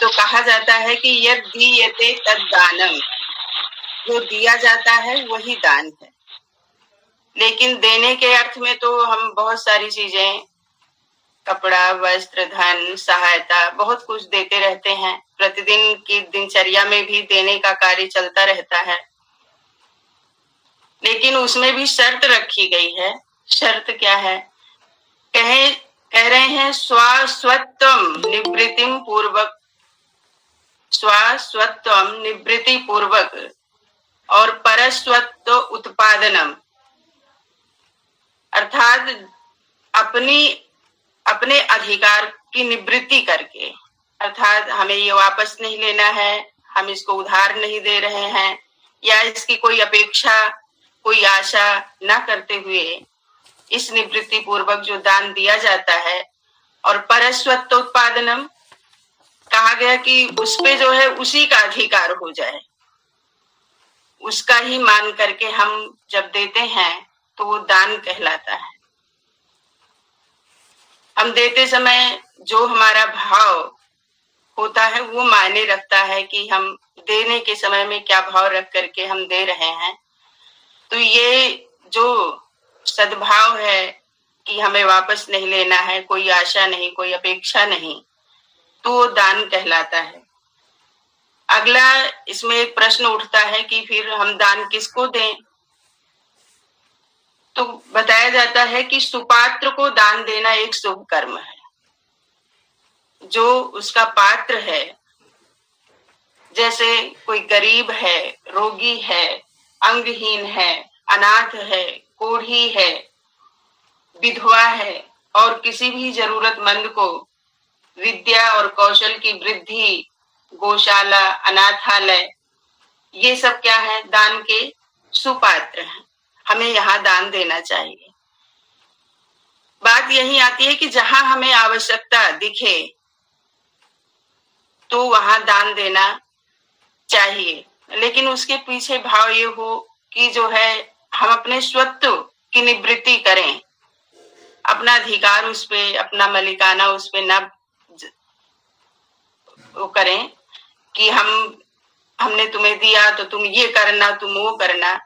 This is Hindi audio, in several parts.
तो कहा जाता है कि यद दीयते तद दानम, जो दिया जाता है वही दान है। लेकिन देने के अर्थ में तो हम बहुत सारी चीजें, कपड़ा, वस्त्र, धन, सहायता, बहुत कुछ देते रहते हैं। प्रतिदिन की दिनचर्या में भी देने का कार्य चलता रहता है, लेकिन उसमें भी शर्त रखी गई है। शर्त क्या है? कह रहे हैं स्वस्वत्वम निवृत्तिम पूर्वक, स्वस्वत्वम निवृत्ति पूर्वक और परस्वत्व उत्पादनम, अर्थात अपने अधिकार की निवृत्ति करके, अर्थात हमें ये वापस नहीं लेना है, हम इसको उधार नहीं दे रहे हैं, या इसकी कोई अपेक्षा, कोई आशा न करते हुए इस निवृत्ति पूर्वक जो दान दिया जाता है। और परस्वत्व उत्पादनम, कहा गया कि उस पे जो है उसी का अधिकार हो जाए, उसका ही मान करके हम जब देते हैं तो वो दान कहलाता है। हम देते समय जो हमारा भाव होता है वो मायने रखता है कि हम देने के समय में क्या भाव रख करके हम दे रहे हैं। तो ये जो सद्भाव है कि हमें वापस नहीं लेना है, कोई आशा नहीं, कोई अपेक्षा नहीं, तो वो दान कहलाता है। अगला इसमें एक प्रश्न उठता है कि फिर हम दान किसको दें? तो बताया जाता है कि सुपात्र को दान देना एक शुभ कर्म है। जो उसका पात्र है, जैसे कोई गरीब है, रोगी है, अंगहीन है, अनाथ है, कोढ़ी है, विधवा है, और किसी भी जरूरतमंद को विद्या और कौशल की वृद्धि, गौशाला, अनाथालय, ये सब क्या है? दान के सुपात्र हैं। हमें यहाँ दान देना चाहिए। बात यही आती है कि जहां हमें आवश्यकता दिखे तो वहां दान देना चाहिए, लेकिन उसके पीछे भाव ये हो कि जो है हम अपने स्वत्व की निवृत्ति करें, अपना अधिकार उस पे, अपना मलिकाना उस पे न वो करें कि हमने तुम्हें दिया तो तुम ये करना, तुम वो करना।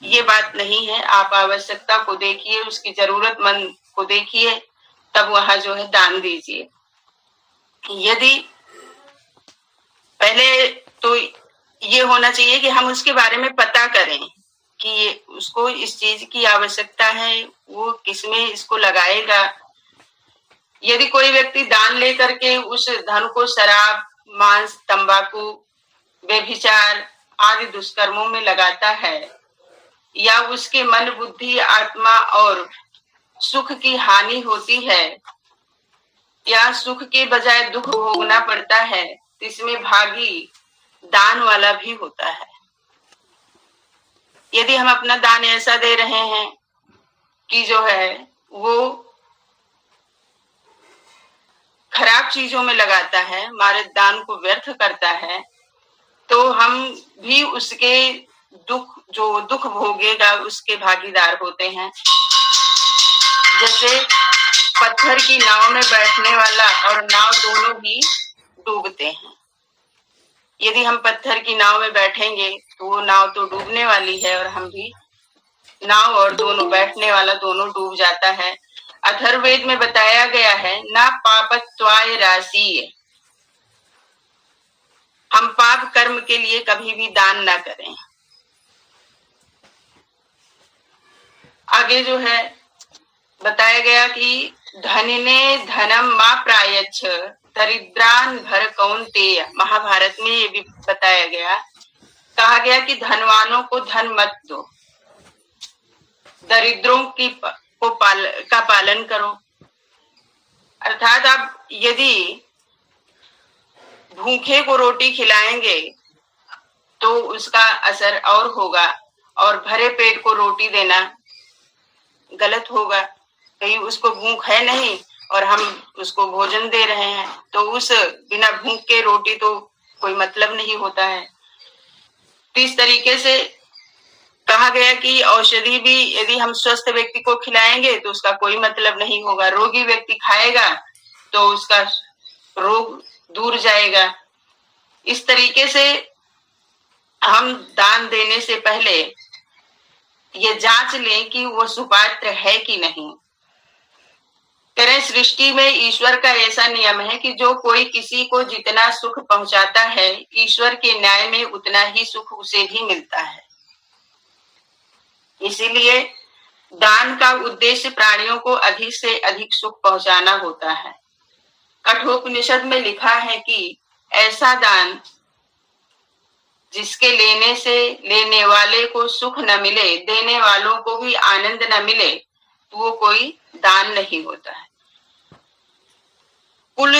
ये बात नहीं है। आप आवश्यकता को देखिए, उसकी जरूरतमंद को देखिए, तब वहां जो है दान दीजिए। यदि पहले तो ये होना चाहिए कि हम उसके बारे में पता करें कि उसको इस चीज की आवश्यकता है, वो किसमें इसको लगाएगा। यदि कोई व्यक्ति दान लेकर के उस धन को शराब, मांस, तंबाकू, व्यभिचार आदि दुष्कर्मों में लगाता है, या उसके मन, बुद्धि, आत्मा और सुख की हानि होती है, या सुख के बजाय दुख भोगना पड़ता है, तो इसमें भागी दान वाला भी होता है। यदि हम अपना दान ऐसा दे रहे हैं कि जो है वो खराब चीजों में लगाता है, हमारे दान को व्यर्थ करता है, तो हम भी उसके जो दुख भोगेगा उसके भागीदार होते हैं। जैसे पत्थर की नाव में बैठने वाला और नाव दोनों ही डूबते हैं। यदि हम पत्थर की नाव में बैठेंगे तो वो नाव तो डूबने वाली है, और हम भी, नाव और दोनों बैठने वाला दोनों डूब जाता है। अथर्ववेद में बताया गया है, ना पापत्वाय राशि, हम पाप कर्म के लिए कभी भी दान ना करें। आगे जो है बताया गया कि धनिने धनम मा प्रायच्छ दरिद्रान भर कौन्तेय, महाभारत में ये भी बताया गया। कहा गया कि धनवानों को धन मत दो, दरिद्रों का पालन करो। अर्थात आप यदि भूखे को रोटी खिलाएंगे तो उसका असर और होगा, और भरे पेट को रोटी देना गलत होगा। कहीं उसको भूख है नहीं और हम उसको भोजन दे रहे हैं, तो उस बिना भूख के रोटी तो कोई मतलब नहीं होता है। तो इस तरीके से कहा गया कि औषधि भी यदि हम स्वस्थ व्यक्ति को खिलाएंगे तो उसका कोई मतलब नहीं होगा। रोगी व्यक्ति खाएगा तो उसका रोग दूर जाएगा। इस तरीके से हम दान देने से पहले ये जांच लें कि वो सुपात्र है कि नहीं। करें सृष्टि में ईश्वर का ऐसा नियम है कि जो कोई किसी को जितना सुख पहुंचाता है, ईश्वर के न्याय में उतना ही सुख उसे भी मिलता है। इसीलिए दान का उद्देश्य प्राणियों को अधिक से अधिक सुख पहुंचाना होता है। कठोपनिषद में लिखा है कि ऐसा दान जिसके लेने से लेने वाले को सुख न मिले, देने वालों को भी आनंद न मिले, तो वो कोई दान नहीं होता है। कुल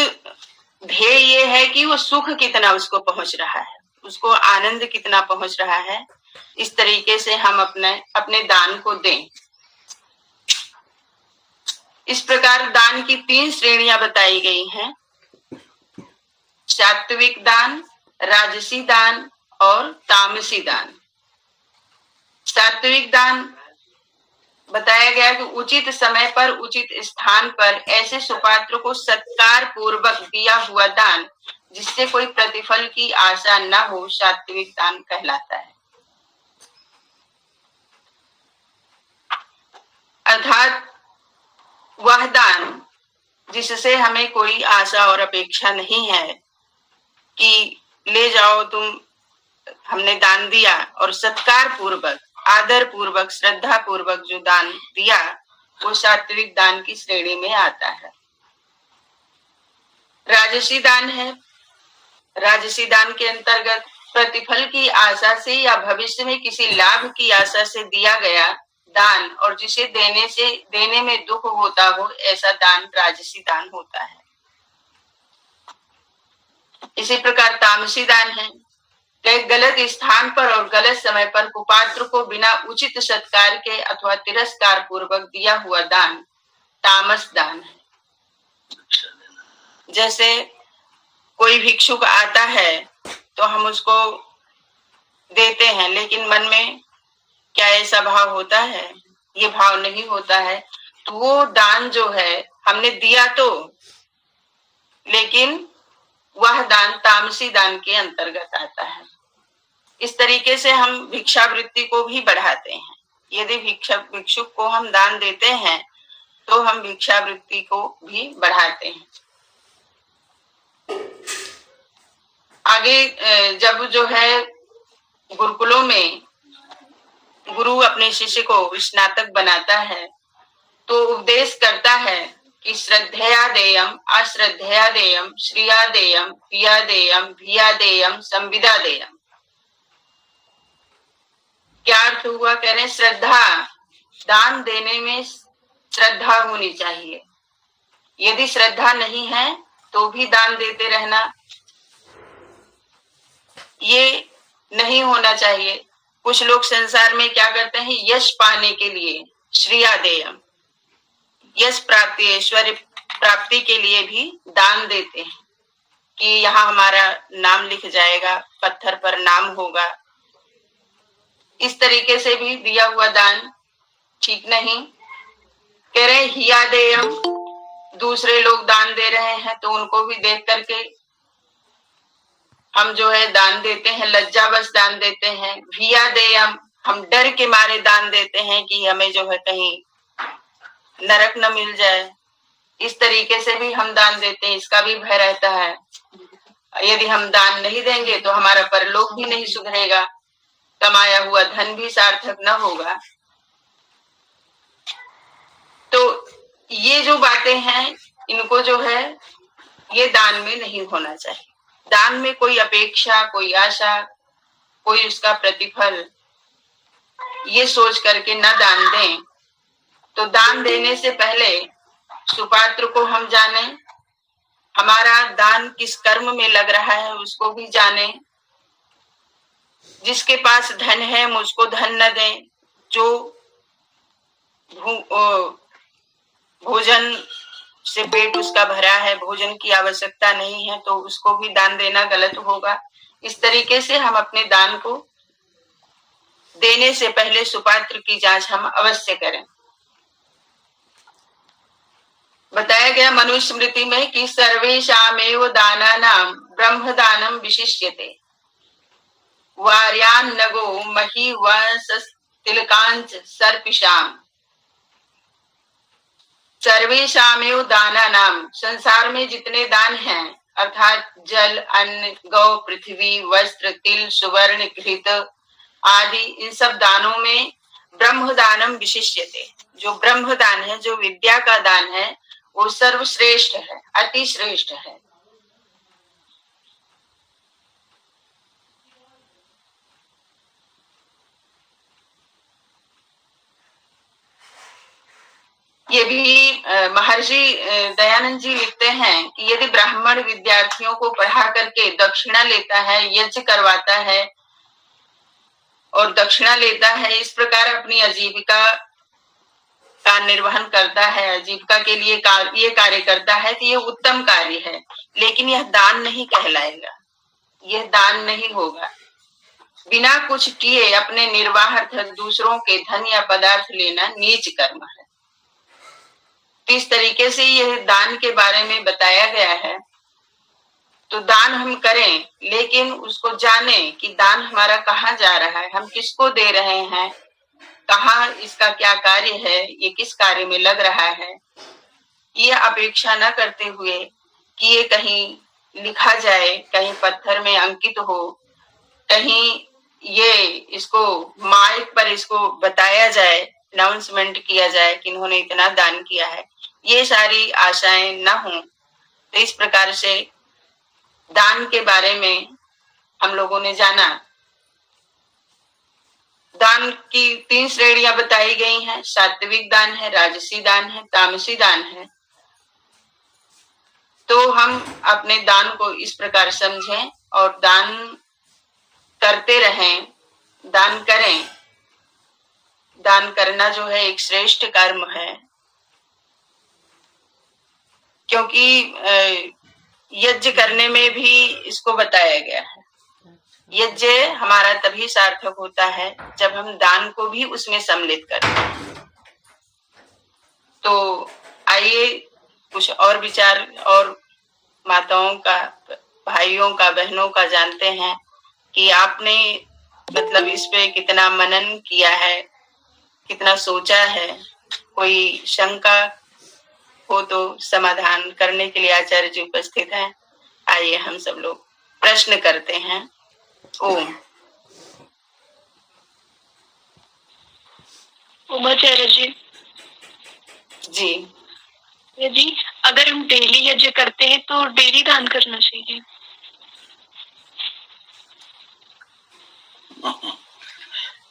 ध्येय ये है कि वो सुख कितना उसको पहुंच रहा है, उसको आनंद कितना पहुंच रहा है। इस तरीके से हम अपने दान को दें। इस प्रकार दान की 3 श्रेणियां बताई गई हैं: सात्विक दान, राजसी दान और तामसी दान। सात्विक दान बताया गया कि उचित समय पर उचित स्थान पर ऐसे सुपात्र को सत्कार पूर्वक दिया हुआ दान जिससे कोई प्रतिफल की आशा न हो, सात्विक दान कहलाता है। अर्थात वह दान जिससे हमें कोई आशा और अपेक्षा नहीं है कि ले जाओ तुम, हमने दान दिया, और सत्कार पूर्वक, आदर पूर्वक, श्रद्धा पूर्वक जो दान दिया वो सात्विक दान की श्रेणी में आता है। राजसी दान है। राजसी दान के अंतर्गत प्रतिफल की आशा से या भविष्य में किसी लाभ की आशा से दिया गया दान और जिसे देने में दुख होता हो, ऐसा दान राजसी दान होता है। इसी प्रकार तामसी दान है। गलत स्थान पर और गलत समय पर कुपात्र को बिना उचित सत्कार के अथवा तिरस्कार पूर्वक दिया हुआ दान तामस दान है। जैसे कोई भिक्षुक आता है तो हम उसको देते हैं, लेकिन मन में क्या ऐसा भाव होता है? ये भाव नहीं होता है। तो वो दान जो है हमने दिया तो, लेकिन वह दान तामसी दान के अंतर्गत आता है। इस तरीके से हम भिक्षावृत्ति को भी बढ़ाते हैं। यदि भिक्षुक को हम दान देते हैं तो हम भिक्षावृत्ति को भी बढ़ाते हैं। आगे जब जो है गुरुकुलों में गुरु अपने शिष्य को स्नातक बनाता है तो उपदेश करता है कि श्रद्धया देयम, अश्रद्धया देयम, श्रिया देयम, पिया देयम, भिया देयम, संविदा देयम। क्या अर्थ हुआ? कह रहे श्रद्धा, दान देने में श्रद्धा होनी चाहिए। यदि श्रद्धा नहीं है तो भी दान देते रहना, ये नहीं होना चाहिए। कुछ लोग संसार में क्या करते हैं, यश पाने के लिए श्रिया देयम, यश प्राप्ति, ऐश्वर्य प्राप्ति के लिए भी दान देते हैं कि यहाँ हमारा नाम लिख जाएगा, पत्थर पर नाम होगा। इस तरीके से भी दिया हुआ दान ठीक नहीं। कह रहे हिया देयम, दूसरे लोग दान दे रहे हैं तो उनको भी देख करके हम जो है दान देते हैं, लज्जावश दान देते हैं। भिया देयम, हम डर के मारे दान देते हैं कि हमें जो है कहीं नरक न मिल जाए। इस तरीके से भी हम दान देते हैं, इसका भी भय रहता है। यदि हम दान नहीं देंगे तो हमारा परलोक भी नहीं सुधरेगा, कमाया हुआ धन भी सार्थक न होगा। तो ये जो बातें हैं, इनको जो है ये दान में नहीं होना चाहिए। दान में कोई अपेक्षा, कोई आशा, कोई उसका प्रतिफल, ये सोच करके न दान दें। तो दान देने से पहले सुपात्र को हम जाने, हमारा दान किस कर्म में लग रहा है उसको भी जाने। जिसके पास धन है मुझको धन न दें, जो भोजन से पेट उसका भरा है, भोजन की आवश्यकता नहीं है, तो उसको भी दान देना गलत होगा। इस तरीके से हम अपने दान को देने से पहले सुपात्र की जांच हम अवश्य करें। बताया गया मनुस्मृति में कि सर्वेषामेव दानानां ब्रह्मदानं विशिष्यते वार्यान्नगो मही तिलकांच सर्पिशाम। सर्वेषामेव दानानां, संसार में जितने दान हैं अर्थात जल, अन्न, गौ, पृथ्वी, वस्त्र, तिल, सुवर्ण, घृत आदि, इन सब दानों में ब्रह्मदानम विशिष्यते, जो ब्रह्मदान है, जो विद्या का दान है, वो सर्वश्रेष्ठ है, अति श्रेष्ठ है। ये भी महर्षि दयानंद जी लिखते हैं कि यदि ब्राह्मण विद्यार्थियों को पढ़ा करके दक्षिणा लेता है, यज्ञ करवाता है और दक्षिणा लेता है, इस प्रकार अपनी आजीविका का निर्वहन करता है, आजीविका के लिए ये कार्य करता है, तो ये उत्तम कार्य है। लेकिन यह दान नहीं कहलाएगा, यह दान नहीं होगा। बिना कुछ किए अपने निर्वाहार्थ दूसरों के धन या पदार्थ लेना नीच कर्म है। इस तरीके से यह दान के बारे में बताया गया है। तो दान हम करें, लेकिन उसको जाने कि दान हमारा कहाँ जा रहा है, हम किसको दे रहे हैं, कहाँ इसका क्या कार्य है, ये किस कार्य में लग रहा है, ये अपेक्षा न करते हुए कि ये कहीं लिखा जाए, कहीं पत्थर में अंकित हो, कहीं ये इसको माइक पर इसको बताया जाए, अनाउंसमेंट किया जाए कि इन्होंने इतना दान किया है, ये सारी आशाएं न हो। तो इस प्रकार से दान के बारे में हम लोगों ने जाना। दान की 3 श्रेणियां बताई गई हैं, सात्विक दान है, राजसी दान है, तामसी दान है। तो हम अपने दान को इस प्रकार समझें और दान करते रहें, दान करें। दान करना जो है एक श्रेष्ठ कर्म है, क्योंकि यज्ञ करने में भी इसको बताया गया है। यज्ञ हमारा तभी सार्थक होता है जब हम दान को भी उसमें सम्मिलित करते हैं। तो आइए कुछ और विचार और माताओं का, भाइयों का, बहनों का जानते हैं कि आपने मतलब इस पे कितना मनन किया है, कितना सोचा है। कोई शंका हो तो समाधान करने के लिए आचार्य जी उपस्थित हैं। आइए हम सब लोग प्रश्न करते हैं। ओम। आचार्य जी। जी जी, अगर हम डेली यज्ञ करते हैं तो डेली दान करना चाहिए?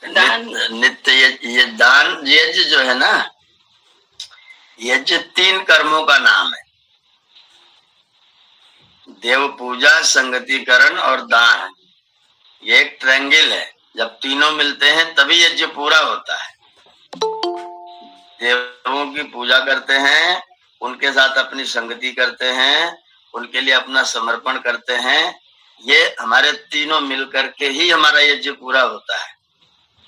दान नित्य ये दान यज्ञ जो है ना, यज्ञ 3 कर्मों का नाम है। देव पूजा, संगतिकरण और दान, ये एक ट्रायंगल है। जब तीनों मिलते हैं तभी यज्ञ पूरा होता है। देवों की पूजा करते हैं, उनके साथ अपनी संगति करते हैं, उनके लिए अपना समर्पण करते हैं। ये हमारे तीनों मिलकर के ही हमारा यज्ञ पूरा होता है।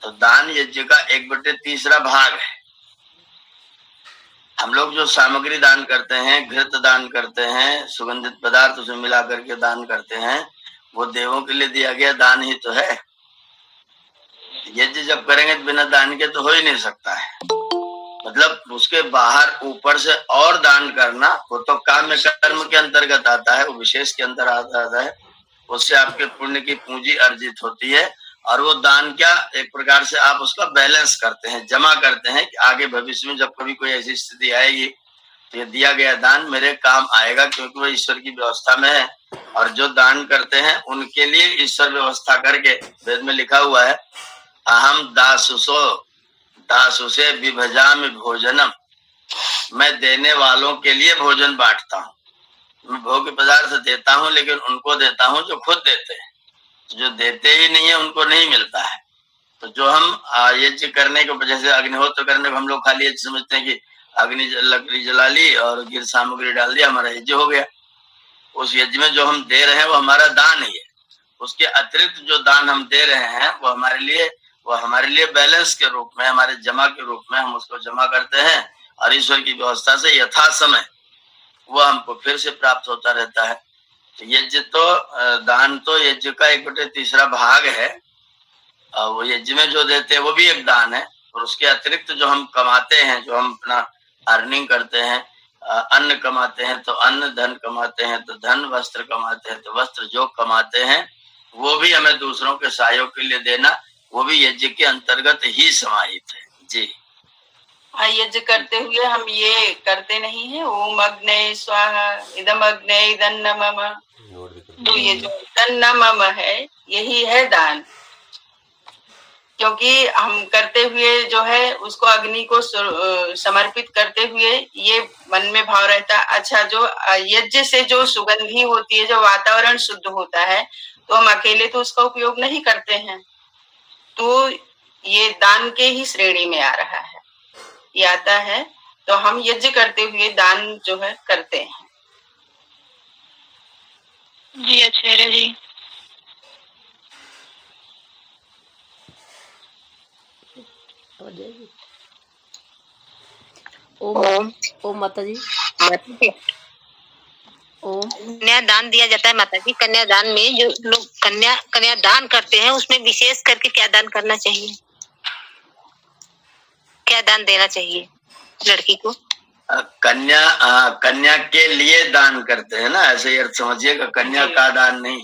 तो दान यज्ञ का 1/3 भाग है। हम लोग जो सामग्री दान करते हैं, घृत दान करते हैं, सुगंधित पदार्थ उसमें मिला करके दान करते हैं, वो देवों के लिए दिया गया दान ही तो है। यज्ञ जब करेंगे तो बिना दान के तो हो ही नहीं सकता है। मतलब उसके बाहर ऊपर से और दान करना, वो तो काम्य कर्म के अंतर्गत आता है, वो विशेष के अंतर आता है। उससे आपके पुण्य की पूंजी अर्जित होती है। और वो दान क्या, एक प्रकार से आप उसका बैलेंस करते हैं, जमा करते हैं कि आगे भविष्य में जब कभी कोई ऐसी स्थिति आएगी तो ये दिया गया दान मेरे काम आएगा, क्योंकि वो ईश्वर की व्यवस्था में है। और जो दान करते हैं उनके लिए ईश्वर व्यवस्था करके, वेद में लिखा हुआ है, अहम दासुसे विभजामि भोजनम, मैं देने वालों के लिए भोजन बांटता हूँ। मैं भोग्य पदार्थ देता हूँ, लेकिन उनको देता हूँ जो खुद देते हैं। जो देते ही नहीं है उनको नहीं मिलता है। तो जो हम यज्ञ करने के वजह से, अग्निहोत्र करने को हम लोग खाली यज्ञ समझते हैं कि अग्नि लकड़ी जला ली और गिर सामग्री डाल दिया, हमारा यज्ञ हो गया। उस यज्ञ में जो हम दे रहे हैं वो हमारा दान ही है। उसके अतिरिक्त जो दान हम दे रहे हैं वो हमारे लिए बैलेंस के रूप में, हमारे जमा के रूप में हम उसको जमा करते हैं। और ईश्वर की व्यवस्था से यथा समय वो हमको फिर से प्राप्त होता रहता है। तो यज्ञ तो दान तो यज्ञ का 1/3 भाग है, और वो यज्ञ में जो देते हैं वो भी एक दान है। और उसके अतिरिक्त जो हम कमाते हैं, जो हम अपना अर्निंग करते हैं, अन्न कमाते हैं तो अन्न, धन कमाते हैं तो धन, वस्त्र कमाते हैं तो वस्त्र, जो कमाते हैं वो भी हमें दूसरों के सहयोग के लिए देना, वो भी यज्ञ के अंतर्गत ही समाहित है। जी यज्ञ करते हुए हम ये करते नहीं है, ओम अग्ने स्वाहा इदम अग्ने इदन्न मम, तो ये जो इदन्न मम है यही है दान। क्योंकि हम करते हुए जो है उसको अग्नि को समर्पित करते हुए ये मन में भाव रहता है, अच्छा जो यज्ञ से जो सुगंधी होती है, जो वातावरण शुद्ध होता है, तो हम अकेले तो उसका उपयोग नहीं करते हैं, तो ये दान के ही श्रेणी में आ रहा है, ये आता है। तो हम यज्ञ करते हुए दान जो है करते हैं। जी आचार्य जी। ओम ओम माता जी। ओम कन्यादान दिया जाता है माता जी। कन्यादान में जो लोग कन्यादान करते हैं उसमें विशेष करके क्या दान करना चाहिए, क्या दान देना चाहिए लड़की को? कन्या के लिए दान करते हैं ना, ऐसे ही अर्थ समझिएगा, कन्या का दान नहीं।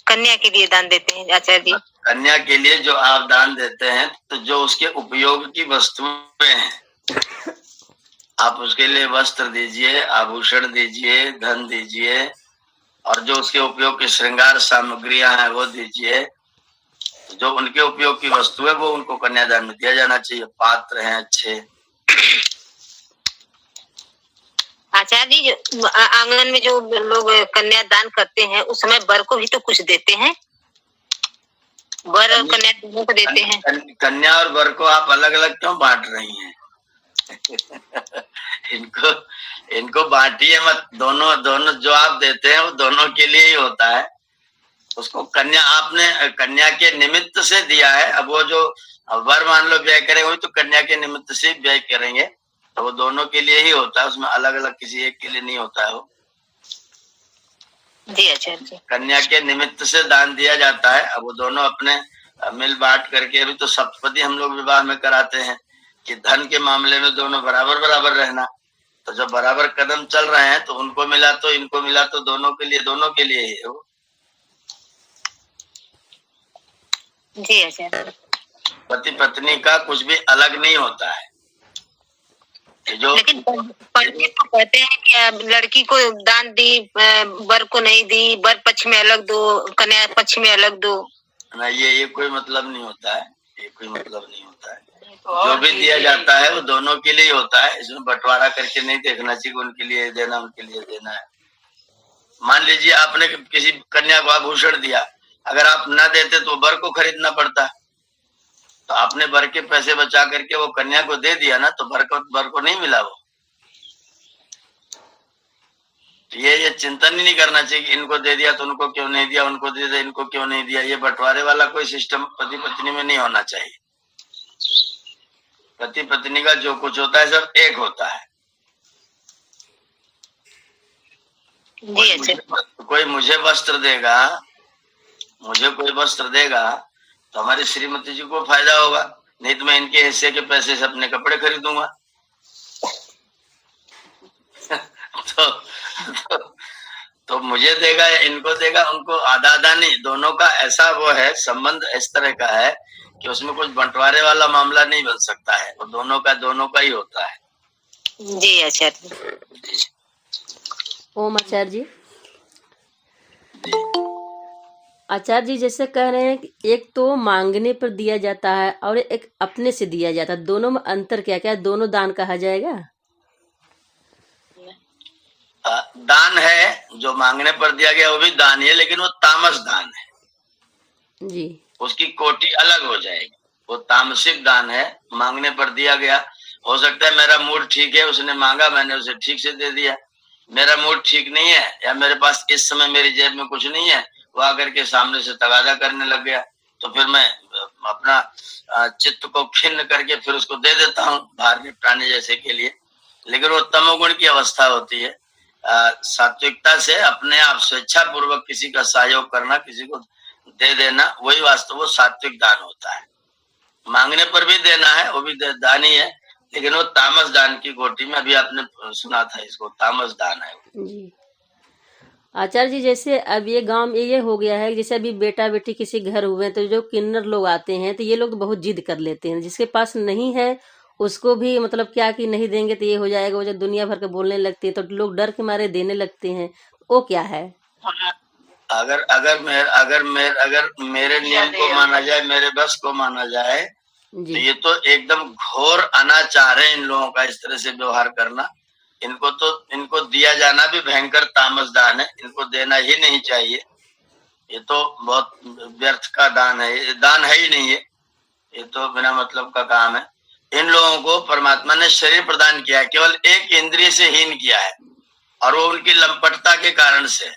कन्या के लिए दान देते हैं आचार्य जी। कन्या के लिए जो आप दान देते हैं तो जो उसके उपयोग की वस्तुएं हैं, आप उसके लिए वस्त्र दीजिए, आभूषण दीजिए, धन दीजिए, और जो उसके उपयोग की श्रृंगार सामग्रियां हैं वो दीजिए। जो उनके उपयोग की वस्तु है वो उनको कन्यादान में दिया जाना चाहिए। पात्र हैं अच्छे। आचार्य जी, जो आंगन में जो लोग कन्यादान करते हैं उस समय वर को भी तो कुछ देते हैं, वर और कन्या दोनों को देते हैं। कन्या और वर को आप अलग अलग क्यों बांट रही हैं? इनको बांटिए मत, दोनों जो आप देते हैं वो दोनों के लिए ही होता है। उसको कन्या, आपने कन्या के निमित्त से दिया है, अब वो जो वर मान लो व्यय करेंगे तो कन्या के निमित्त से व्यय करेंगे, तो वो दोनों के लिए ही होता है, उसमें अलग अलग किसी एक के लिए नहीं होता है वो। जी आचार्य जी। कन्या के निमित्त से दान दिया जाता है। अब वो दोनों अपने मिल बांट करके, अभी तो सप्तपदी हम लोग विवाह में कराते हैं कि धन के मामले में दोनों बराबर बराबर रहना। तो जब बराबर कदम चल रहे हैं तो उनको मिला तो इनको मिला, तो दोनों के लिए ही है वो। जी आचार्य। पति पत्नी का कुछ भी अलग नहीं होता है। जो लेकिन पंडित तो कहते हैं कि लड़की को दान दी, वर को नहीं दी, वर पक्ष में अलग दो, कन्या पक्ष में अलग दो ना, ये कोई मतलब नहीं होता है, ये कोई मतलब नहीं होता है। जो भी दिया जाता है वो दोनों के लिए होता है, इसमें बंटवारा करके नहीं देखना चाहिए उनके लिए देना, उनके लिए देना है। मान लीजिए आपने किसी कन्या को आभूषण दिया, अगर आप ना देते तो वर को खरीदना पड़ता, तो आपने वर के पैसे बचा करके वो कन्या को दे दिया ना, तो वर को नहीं मिला वो। तो ये चिंतन ही नहीं करना चाहिए कि इनको दे दिया तो उनको क्यों नहीं दिया, उनको दे दिया इनको क्यों नहीं दिया। ये बंटवारे वाला कोई सिस्टम पति पत्नी में नहीं होना चाहिए। पति पत्नी का जो कुछ होता है सब एक होता है। कोई मुझे वस्त्र देगा, मुझे कोई वस्त्र देगा तो हमारी श्रीमती जी को फायदा होगा, नहीं तो मैं इनके हिस्से के पैसे से अपने कपड़े खरीदूंगा। तो मुझे देगा या इनको देगा, उनको आधा आधा नहीं, दोनों का ऐसा वो है संबंध, इस तरह का है कि उसमें कुछ बंटवारे वाला मामला नहीं बन सकता है, वो दोनों का ही होता है। जी आचार्य। ओम आचार्य जी। आचार्य जी जैसे कह रहे हैं कि एक तो मांगने पर दिया जाता है और एक अपने से दिया जाता है, दोनों में अंतर क्या क्या? दोनों दान कहा जाएगा? दान है, जो मांगने पर दिया गया वो भी दान है, लेकिन वो तामस दान है जी, उसकी कोटि अलग हो जाएगी। वो तामसिक दान है, मांगने पर दिया गया। हो सकता है मेरा मूड ठीक है, उसने मांगा, मैंने उसे ठीक से दे दिया। मेरा मूड ठीक नहीं है या मेरे पास इस समय मेरी जेब में कुछ नहीं है, वो आकर के सामने से तगादा करने लग गया, तो फिर मैं अपना चित्त को खिन्न करके फिर उसको दे देता हूँ बाहर निपटाने जैसे के लिए। लेकिन वो तमोगुण की अवस्था होती है। सात्विकता से अपने आप स्वेच्छा पूर्वक किसी का सहयोग करना, किसी को दे देना, वही वास्तव वो सात्विक दान होता है। मांगने पर भी देना है, वो भी दान ही है, लेकिन वो तामस दान की कोटि में, अभी आपने सुना था इसको, तामस दान है जी। आचार्य जी, जैसे अब ये गांव में ये हो गया है, जैसे अभी बेटा बेटी किसी घर हुए हैं तो जो किन्नर लोग आते हैं तो ये लोग तो बहुत जिद कर लेते हैं, जिसके पास नहीं है उसको भी मतलब क्या कि नहीं देंगे तो ये हो जाएगा, वो जब दुनिया भर के बोलने लगती है तो लोग डर के मारे देने लगते हैं, वो क्या है? अगर मेरे नियम को माना जाए, मेरे बस को माना जाए, तो ये तो एकदम घोर अनाचार है इन लोगों का, इस तरह से व्यवहार करना। इनको दिया जाना भी भयंकर तामस दान है, इनको देना ही नहीं चाहिए। ये तो बहुत व्यर्थ का दान है, ये दान है ही नहीं है, ये तो बिना मतलब का काम है। इन लोगों को परमात्मा ने शरीर प्रदान किया है, केवल एक इंद्रिय से हीन किया है, और वो उनकी लंपटता के कारण से।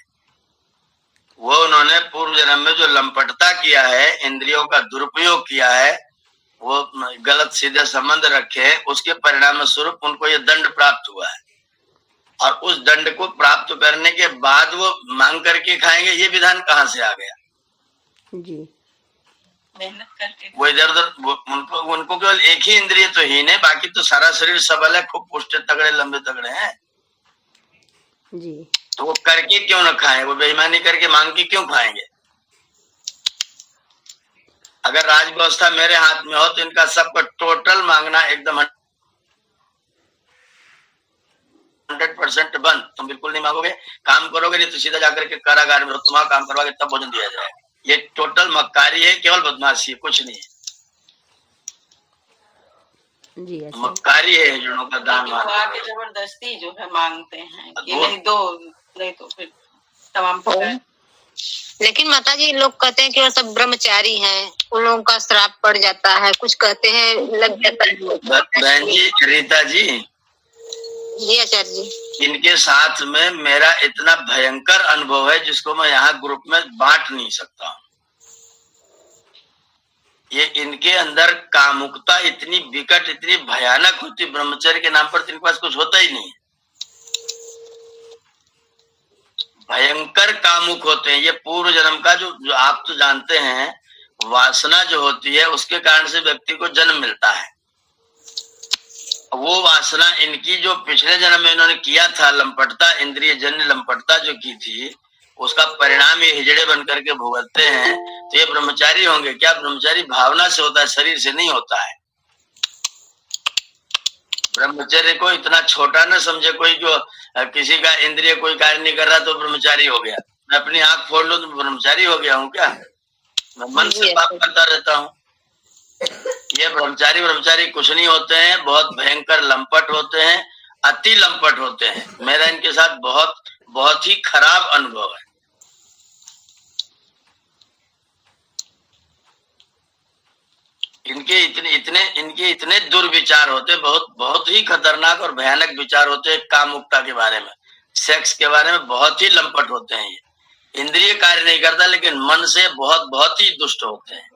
वो उन्होंने पूर्व जन्म में जो लंपटता किया है, इंद्रियों का दुरुपयोग किया है, वो गलत सीधे संबंध रखे, उसके परिणाम स्वरूप उनको ये दंड प्राप्त हुआ है। और उस दंड को प्राप्त करने के बाद वो मांग करके खाएंगे, ये विधान कहाँ से आ गया? जी, मेहनत करके वो इधर उधर उनको केवल एक ही इंद्रिय तो हीन है, बाकी तो सारा शरीर सबल है, खूब पुष्ट तगड़े लंबे तगड़े हैं जी। तो वो करके क्यों न खाएं? वो बेईमानी करके मांग के क्यों खाएंगे? अगर राज व्यवस्था मेरे हाथ में हो तो इनका सबका टोटल मांगना एकदम 100% बंद। तुम बिल्कुल नहीं मांगोगे, काम करोगे नहीं तो सीधा जाकर के कारागार में तुम्हारा काम करवाके तब भोजन दिया जाएगा। ये टोटल मक्कारी है, केवल बदमाशी है, कुछ नहीं है। जी, अच्छा। मक्कारी है जनों का दान के जबरदस्ती जो है मांगते हैं कि नहीं दो, नहीं तो फिर तमाम प्रकार। लेकिन माता जी लोग कहते हैं कि वो सब ब्रह्मचारी हैं, उन लोगों का श्राप पड़ जाता है, कुछ कहते हैं लग जाता है। बहन जी, रीता जी, जी आचार्य जी, इनके साथ में मेरा इतना भयंकर अनुभव है जिसको मैं यहाँ ग्रुप में बांट नहीं सकता हूँ। ये इनके अंदर कामुकता इतनी विकट, इतनी भयानक होती, ब्रह्मचर्य के नाम पर तो इनके पास कुछ होता ही नहीं। भयंकर कामुक होते हैं। ये पूर्व जन्म का जो आप तो जानते हैं, वासना जो होती है उसके कारण से व्यक्ति को जन्म मिलता है। वो वासना इनकी जो पिछले जन्म में इन्होंने किया था, लंपटता, इंद्रिय जन्य लंपटता जो की थी, उसका परिणाम ये हिजड़े बन करके भुगतते हैं। तो ये ब्रह्मचारी होंगे क्या? ब्रह्मचारी भावना से होता है, शरीर से नहीं होता है। ब्रह्मचर्य को इतना छोटा न समझे कोई, जो किसी का इंद्रिय कोई कार्य नहीं कर रहा तो ब्रह्मचारी हो गया। मैं अपनी आंख फोड़ लूं तो ब्रह्मचारी हो गया हूँ क्या? मैं मन से पाप करता रहता हूँ। ये ब्रह्मचारी कुछ नहीं होते हैं, बहुत भयंकर लंपट होते हैं, अति लंपट होते हैं। मेरा इनके साथ बहुत ही खराब अनुभव है। इनके इतने दुर्विचार होते, बहुत ही खतरनाक और भयानक विचार होते हैं। कामुकता के बारे में, सेक्स के बारे में बहुत ही लंपट होते हैं। ये इंद्रिय कार्य नहीं करता, लेकिन मन से बहुत ही दुष्ट होते हैं।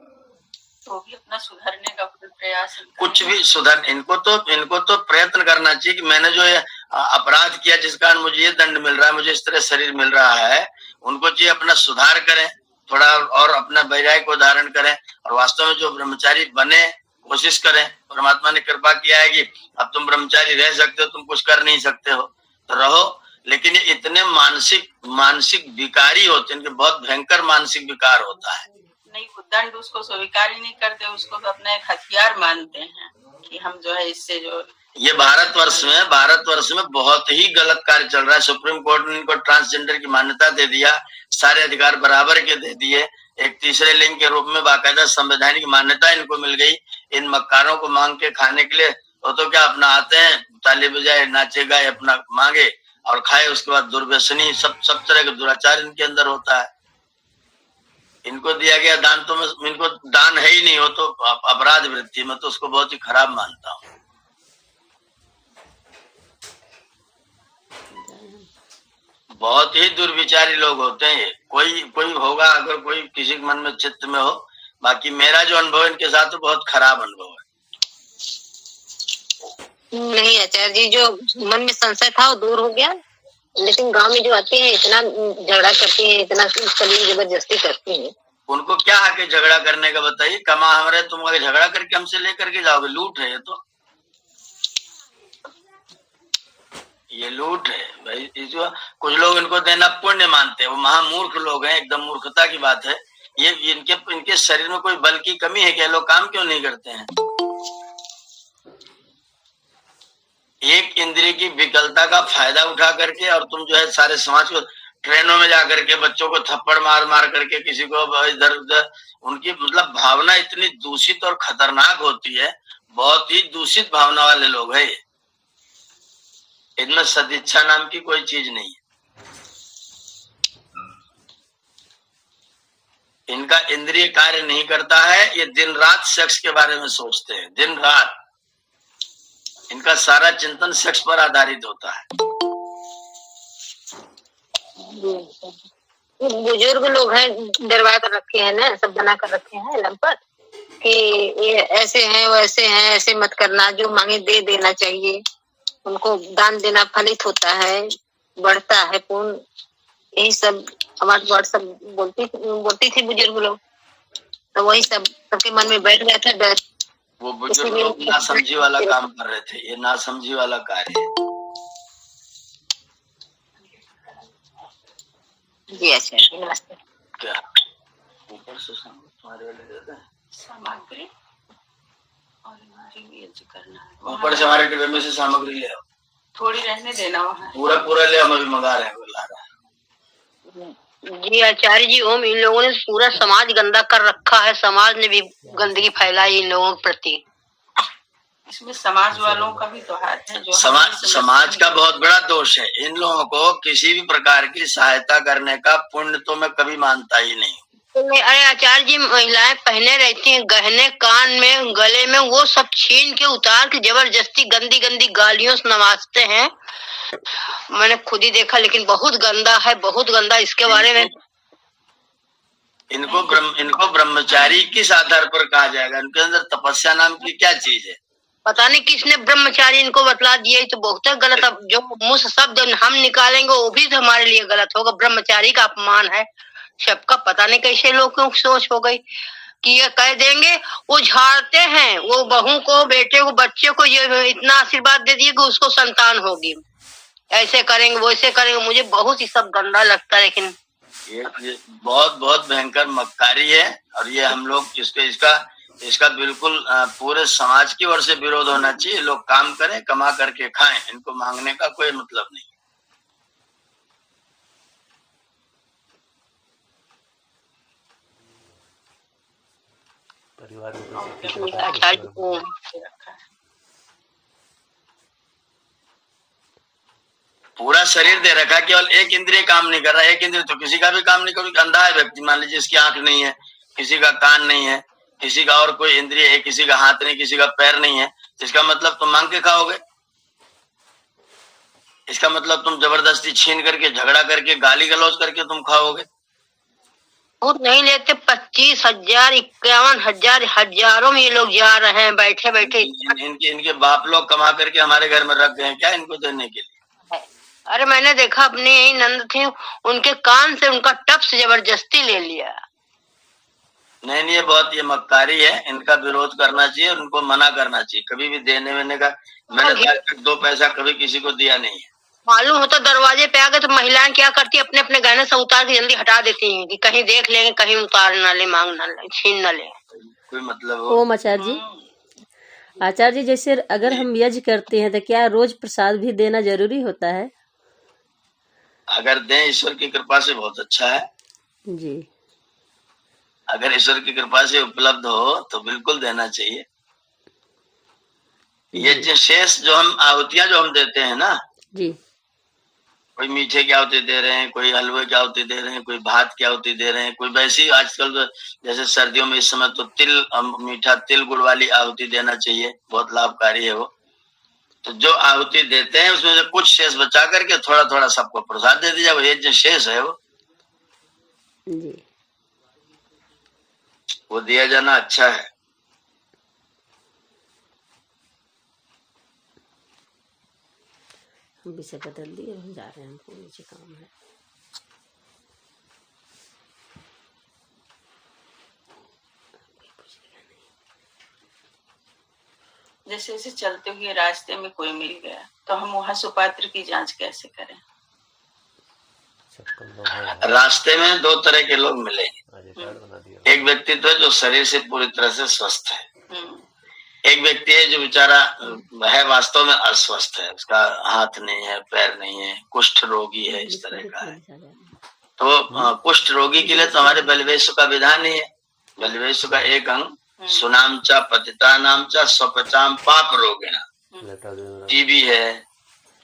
तो भी अपना सुधरने का प्रयास, कुछ भी सुधर, इनको तो प्रयत्न करना चाहिए कि मैंने जो ये अपराध किया जिस कारण मुझे ये दंड मिल रहा है, मुझे इस तरह शरीर मिल रहा है, उनको चाहिए अपना सुधार करें थोड़ा, और अपना वैराग्य को धारण करें, और वास्तव में जो ब्रह्मचारी बने कोशिश करें। परमात्मा ने कृपा किया है कि अब तुम ब्रह्मचारी रह सकते हो, तुम कुछ कर नहीं सकते हो तो रहो। लेकिन ये इतने मानसिक विकारी होते हैं, इनके बहुत भयंकर मानसिक विकार होता है। नहीं, दंड उसको स्वीकार ही नहीं करते, उसको तो अपना एक हथियार मानते हैं कि हम जो है इससे जो ये भारतवर्ष में बहुत ही गलत कार्य चल रहा है। सुप्रीम कोर्ट ने इनको ट्रांसजेंडर की मान्यता दे दिया, सारे अधिकार बराबर के दे दिए, एक तीसरे लिंग के रूप में बाकायदा संवैधानिक मान्यता इनको मिल गई। इन मक्कारों को मांग के खाने के लिए वो तो क्या अपना आते हैं, ताली बजाए, नाचे गाए, अपना मांगे और खाए, उसके बाद दुर्व्यसनी, सब तरह का दुराचार इनके अंदर होता है। इनको दिया गया दान तो इनको दान है ही नहीं, हो तो अपराध वृत्ति, मैं तो उसको बहुत ही खराब मानता हूँ। बहुत ही दुर्विचारी लोग होते हैं ये। कोई होगा अगर कोई किसी के मन में चित्त में हो, बाकी मेरा जो अनुभव इनके साथ तो बहुत खराब अनुभव है। नहीं आचार्य जी, जो मन में संशय था वो दूर हो गया, लेकिन गांव में जो आते हैं इतना झगड़ा करती हैं, इतना कलिंग जबरदस्ती करती हैं। उनको क्या आके झगड़ा करने का बताइए, कमा हम रहे, तुम आगे झगड़ा करके हमसे लेकर के जाओगे, लूट है ये तो, ये लूट है भाई। इसको कुछ लोग इनको देना पुण्य मानते हैं, वो महामूर्ख लोग हैं, एकदम मूर्खता की बात है ये। इनके शरीर में कोई बल की कमी है क्या? लोग काम क्यों नहीं करते हैं? एक इंद्रिय की विकलता का फायदा उठा करके और तुम जो है सारे समाज को, ट्रेनों में जाकर के बच्चों को थप्पड़ मार मार करके किसी को इधर उधर, उनकी मतलब भावना इतनी दूषित और खतरनाक होती है, बहुत ही दूषित भावना वाले लोग है ये। इनमें सदिच्छा नाम की कोई चीज नहीं है। इनका इंद्रिय कार्य नहीं करता है, ये दिन रात सेक्स के बारे में सोचते हैं, दिन रात इनका सारा चिंतन सेक्स पर आधारित होता है। बुजुर्ग लोग हैं, डरवा कर रखे हैं ना, सब बना कर रखे हैं लंपट कि ये ऐसे हैं वैसे हैं, ऐसे मत करना, जो मांगे दे देना चाहिए, उनको दान देना फलित होता है, बढ़ता है पुण्य, यही सब हमारे वर्ड सब बोलती थी बुजुर्ग लोग, तो वही सब सबके मन में बैठ गया था डर। वो बुजुर्ग लोग नासमझी वाला काम कर रहे थे, ये नासमझी वाला कार्य है। जी अच्छा, नमस्ते। क्या ऊपर से तुम्हारे वाले देते हैं सामग्री और करना है, ऊपर से हमारे डिब्बे में से सामग्री ले आओ, थोड़ी रहने देना वहाँ। पूरा ले, हम अभी मंगा रहे हैं, ला रहा है। जी आचार्य जी, ओम, इन लोगों ने पूरा समाज गंदा कर रखा है, समाज ने भी गंदगी फैलाई इन लोगों के प्रति। इसमें समाज वालों का भी तो हाथ है, जो समाज का बहुत बड़ा दोष है। इन लोगों को किसी भी प्रकार की सहायता करने का पुण्य तो मैं कभी मानता ही नहीं। अरे आचार्य जी, महिलाएं पहने रहती हैं गहने कान में गले में, वो सब छीन के उतार के जबरदस्ती गंदी गंदी गालियों से नवाजते हैं। मैंने खुद ही देखा, लेकिन बहुत गंदा है, बहुत गंदा। इसके बारे में इनको ब्रह्मचारी किस आधार पर कहा जाएगा? इनके अंदर तपस्या नाम की क्या चीज है? पता नहीं किसने ब्रह्मचारी इनको बतला दिया, तो बहुत गलत। अब जो मुंह से शब्द हम निकालेंगे वो भी तो हमारे लिए गलत होगा, ब्रह्मचारी का अपमान है सबका। पता नहीं कैसे लोगों की सोच हो गई कि ये कह देंगे, वो झाड़ते हैं, वो बहू को, बेटे को, बच्चे को ये इतना आशीर्वाद दे दिए कि उसको संतान होगी, ऐसे करेंगे वैसे करेंगे। मुझे बहुत ही सब गंदा लगता है, लेकिन ये बहुत भयंकर मक्कारी है, और ये हम लोग इसका बिल्कुल पूरे समाज की ओर से विरोध होना चाहिए। लोग काम करें, कमा करके खाएं, इनको मांगने का कोई मतलब नहीं। पूरा शरीर दे रखा, केवल एक इंद्रिय काम नहीं कर रहा। एक इंद्रिय तो किसी का भी काम नहीं कर, अंधा है व्यक्ति, मान लीजिए इसकी आंख नहीं है, किसी का कान नहीं है, किसी का और कोई इंद्रिय है, किसी का हाथ नहीं, किसी का पैर नहीं है, इसका मतलब तुम मांग के खाओगे? इसका मतलब तुम जबरदस्ती छीन करके, झगड़ा करके, गाली गलौज करके तुम खाओगे? बहुत नहीं लेते, 25,000 51,000 हजारों में ये लोग जा रहे हैं बैठे बैठे। इनके बाप लोग कमा करके हमारे घर में रख गए क्या इनको देने के लिए? अरे मैंने देखा, अपने यही नंद थी, उनके कान से उनका टप्स जबरदस्ती ले लिया। नहीं, ये बहुत ये मक्कारी है, इनका विरोध करना चाहिए, उनको मना करना चाहिए। कभी भी देने वेने का मैंने 2 पैसा कभी किसी को दिया नहीं है। मालूम होता दरवाजे पे आ गए तो महिलाएं क्या करती, अपने अपने गहने से उतार के जल्दी हटा देती हैं कि कहीं देख लेंगे, कहीं उतार ना ले, मांग ना ले, छीन ना ले। कोई मतलब हो? ओम आचार्य जी, आचार्य जी, जैसे अगर हम यज्ञ करते हैं तो क्या रोज प्रसाद भी देना जरूरी होता है? अगर दें ईश्वर की कृपा से बहुत अच्छा है जी। अगर ईश्वर की कृपा से उपलब्ध हो तो बिल्कुल देना चाहिए। ये जो शेष जो हम आहुतियां जो हम देते हैं ना जी, कोई मीठे की आहुति दे रहे हैं, कोई हलवे की आहुति दे रहे हैं, कोई भात की आहुति दे रहे हैं, कोई वैसी आजकल तो जैसे सर्दियों में इस समय तो मीठा तिल गुड़ वाली आहुति देना चाहिए, बहुत लाभकारी है वो। तो जो आहुति देते हैं उसमें से कुछ शेष बचा करके थोड़ा थोड़ा सबको प्रसाद दे दीजिए, ये जो शेष है वो दिया जाना अच्छा है। विषय बदल दिए, हम जा रहे हैं, हमको नीचे काम है। जैसे जैसे चलते हुए रास्ते में कोई मिल गया तो हम वहाँ सुपात्र की जांच कैसे करें? रास्ते में दो तरह के लोग मिलेंगे। एक व्यक्ति तो है जो शरीर से पूरी तरह से स्वस्थ है, एक व्यक्ति है जो बेचारा है वास्तव में अस्वस्थ है, उसका हाथ नहीं है, पैर नहीं है, कुष्ठ रोगी है, इस तरह का है। तो कुष्ठ रोगी के लिए तो हमारे बलिवेश का विधान ही है। बलिवेश का एक अंग सुनाम चा पतिता नाम चा स्वपचाम पाप रोगिणा, टीबी है,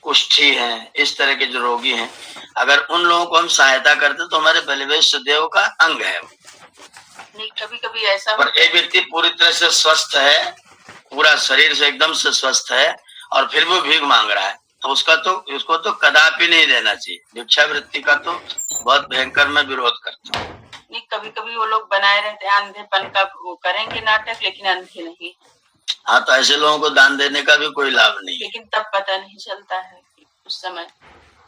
कुष्ठी है, इस तरह के जो रोगी हैं, अगर उन लोगों को हम सहायता करते तो हमारे बलिवेश देव का अंग है। नहीं, कभी कभी ऐसा पर एक व्यक्ति पूरी तरह से स्वस्थ है, पूरा शरीर से एकदम से स्वस्थ है और फिर वो भीख मांग रहा है, तो उसको तो कदापि नहीं देना चाहिए। भिक्षावृत्ति का तो बहुत भयंकर मैं विरोध करता हूँ। नहीं, कभी कभी वो लोग बनाए रहते हैं अंधेपन का, वो करेंगे नाटक लेकिन अंधे नहीं। हाँ, तो ऐसे लोगों को दान देने का भी कोई लाभ नहीं है। लेकिन तब पता नहीं चलता है कि उस समय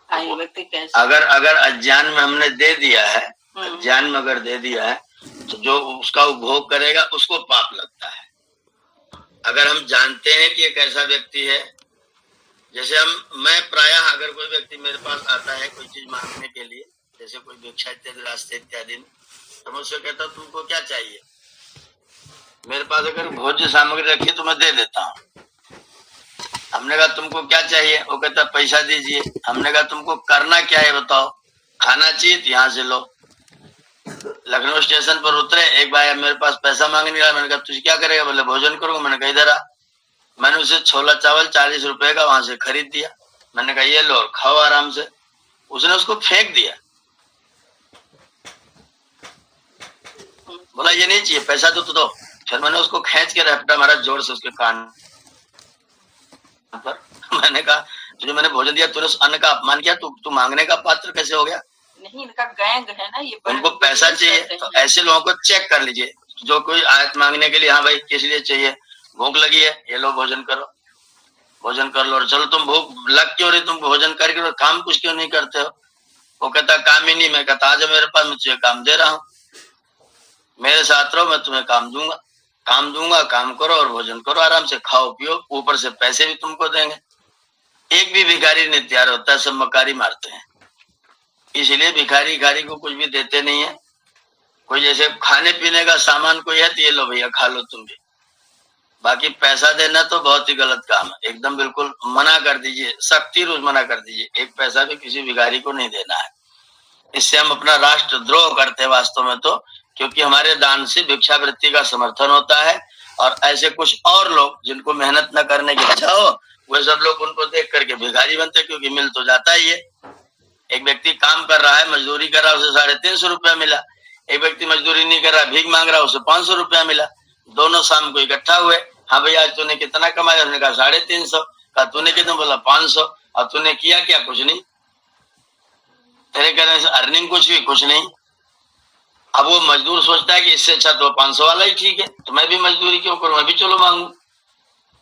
आयु व्यक्ति कैसे। अगर अज्ञान में हमने दे दिया है, अज्ञान में अगर दे दिया है तो जो उसका उपभोग करेगा उसको पाप लगता है। अगर हम जानते हैं कि एक ऐसा व्यक्ति है, जैसे मैं प्रायः अगर कोई व्यक्ति मेरे पास आता है कोई चीज मांगने के लिए, जैसे कोई भिक्षा इत्यादि रास्ते इत्यादि में, तो मैं उससे कहता हूँ तुमको क्या चाहिए? मेरे पास अगर भोज्य सामग्री रखी तो मैं दे देता हूँ। हमने कहा तुमको क्या चाहिए? वो कहता पैसा दीजिए। हमने कहा तुमको करना क्या है बताओ? खाना चाहिए तो यहाँ से लो। लखनऊ स्टेशन पर उतरे, एक बार मेरे पास पैसा मांगने लगा। मैंने कहा तुझे क्या करेगा? बोले भोजन करूंगा। मैंने कहा इधर आ। मैंने उसे छोला चावल 40 रुपए का वहां से खरीद दिया। मैंने कहा ये लो और खाओ आराम से। उसने उसको फेंक दिया, बोला ये नहीं चाहिए, पैसा तो दो। फिर मैंने उसको खींच के रपटा मारा जोर से उसके कान पर। मैंने कहा तुझे मैंने भोजन दिया, तूने उस अन्न का अपमान किया, तू मांगने का पात्र कैसे हो गया? नहीं, इनका गैंग है ना ये। उनको पैसा चाहिए तो ऐसे लोगों को चेक कर लीजिए। जो कोई आयत मांगने के लिए, हाँ भाई किस लिए चाहिए? भूख लगी है, ये लो भोजन करो, भोजन कर लो। और चलो तुम भूख लग क्यों रही, तुम भोजन करके काम कुछ क्यों नहीं करते हो? वो कहता काम ही नहीं। मैं कहता आज मेरे पास, मैं तुझे काम दे रहा हूँ, मेरे साथ रहो, मैं तुम्हें काम दूंगा, काम करो और भोजन करो, आराम से खाओ पियो, ऊपर से पैसे भी तुमको देंगे। एक भी भिखारी नहीं तैयार होता है, सब मकारी मारते हैं। इसलिए भिखारी को कुछ भी देते नहीं है। कोई जैसे खाने पीने का सामान कोई है तो ये लो भैया खा लो तुम भी, बाकी पैसा देना तो बहुत ही गलत काम है। एकदम बिल्कुल मना कर दीजिए, सख्ती रूप मना कर दीजिए, एक पैसा भी किसी भिखारी को नहीं देना है। इससे हम अपना राष्ट्र द्रोह करते हैं वास्तव में तो, क्योंकि हमारे दान से भिक्षावृत्ति का समर्थन होता है। और ऐसे कुछ और लोग जिनको मेहनत न करने की इच्छा हो, वे सब लोग उनको देख करके भिखारी बनते, क्योंकि मिल तो जाता ही है। एक व्यक्ति काम कर रहा है, मजदूरी कर रहा है, उसे 350 रुपया मिला। एक व्यक्ति मजदूरी नहीं कर रहा, भीख मांग रहा है, उसे 500 रुपया मिला। दोनों शाम को इकट्ठा हुए, हाँ भैया आज तूने कितना कमाया? उसने कहा 350। कहा तूने कितना? बोला 500। और तूने किया क्या? कुछ नहीं। तेरे कहने से अर्निंग कुछ भी? कुछ नहीं। अब वो मजदूर सोचता है कि इससे अच्छा तो 500 वाला ही ठीक है, तो मैं भी मजदूरी क्यों करूं, मैं भी चलो मांगू।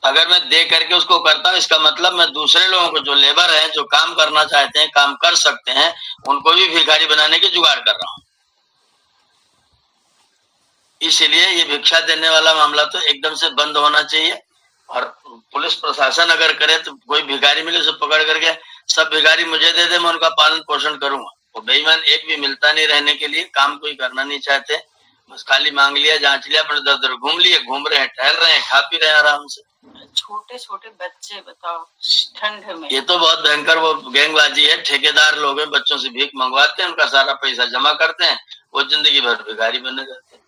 अगर मैं दे करके उसको करता हूं, इसका मतलब मैं दूसरे लोगों को, जो लेबर हैं, जो काम करना चाहते हैं, काम कर सकते हैं, उनको भी भिखारी बनाने की जुगाड़ कर रहा हूं। इसलिए ये भिक्षा देने वाला मामला तो एकदम से बंद होना चाहिए। और पुलिस प्रशासन अगर करे तो कोई भिखारी मिले उसे पकड़ करके सब भिखारी मुझे दे दे, मैं उनका पालन पोषण करूंगा। वो बेईमान एक भी मिलता नहीं रहने के लिए, काम कोई करना नहीं चाहते, बस खाली मांग लिया, जांच लिया, अपने दर दर घूम लिए, घूम रहे हैं, टहल रहे हैं, खा पी रहे हैं आराम से। छोटे छोटे बच्चे बताओ ठंड में। ये तो बहुत भयंकर वो गैंगबाजी है। ठेकेदार लोग हैं, बच्चों से भीख मंगवाते हैं, उनका सारा पैसा जमा करते हैं, वो जिंदगी भर भिखारी बने जाते हैं।